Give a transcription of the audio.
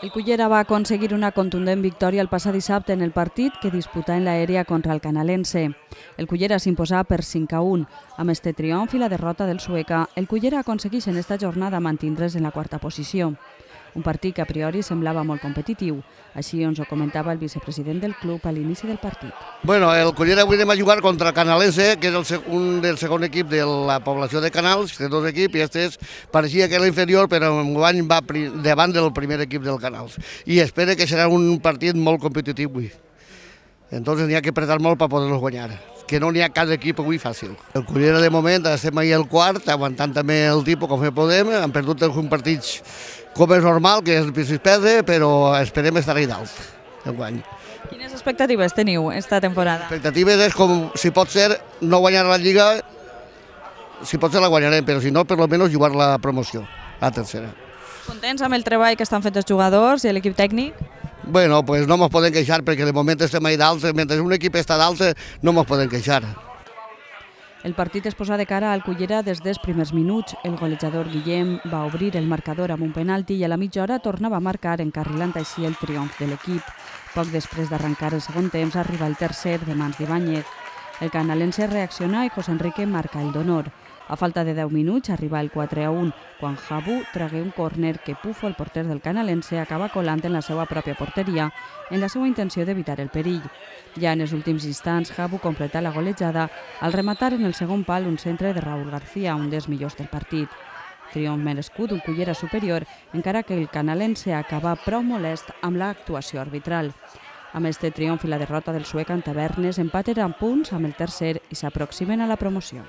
El Cullera va aconseguir una contundent victòria el passat dissabte en el partit que disputà en l'aèria contra el canalense. El Cullera s'imposà per 5-1. Amb este triomf i la derrota del Sueca, el Cullera aconsegueix en esta jornada mantindre's en la quarta posició. Un partit que a priori semblava molt competitiu. Així ens ho comentava el vicepresident del club a l'inici del partit. Bueno, el Cullera avui anem a jugar contra el Canalense, que és un del segon equip de la població de Canals, té dos equips, i este pareixia que era inferior, però enguany va davant del primer equip del Canals. I espera que serà un partit molt competitiu avui. Entonces n'hi ha que apretar molt per poder-los guanyar, que no n'hi ha cada equip avui fàcil. El Cullera de moment estem ahir al quart, aguantant també el tipus com podem, han perdut un partit com és normal, que és el perdre, però esperem estar ahí dalt enguany. Quines expectatives teniu esta temporada? Expectatives és com, si pot ser, no guanyar la Lliga, si pot ser la guanyarem, però si no, per almenys jugar la promoció, la tercera. Contents amb el treball que estan fent els jugadors i l'equip tècnic? Bueno, pues no ens podem queixar perquè de moment estem ahí dalt, mentre un equip està dalt no ens podem queixar. El partit es posa de cara al Cullera des dels primers minuts. El golejador Guillem va obrir el marcador amb un penalti i a la mitja hora tornava a marcar, encarrilant així el triomf de l'equip. Poc després d'arrencar el segon temps arriba el tercer de mans d'Ibáñez. El canalense reacciona i José Enrique marca el d'honor. A falta de 10 minuts arriba el 4-1, quan Jabu tragué un córner que Pufo, el porter del canalense, acaba colant en la seva pròpia porteria en la seva intenció d'evitar el perill. Ja en els últims instants, Jabu completa la golejada al rematar en el segon pal un centre de Raúl García, un dels millors del partit. Triomf merescut, un Cullera superior, encara que el canalense acaba prou molest amb l'actuació arbitral. Amb este triomf i la derrota del Sueca en Tavernes empaten punts amb el tercer i s'aproximen a la promoció.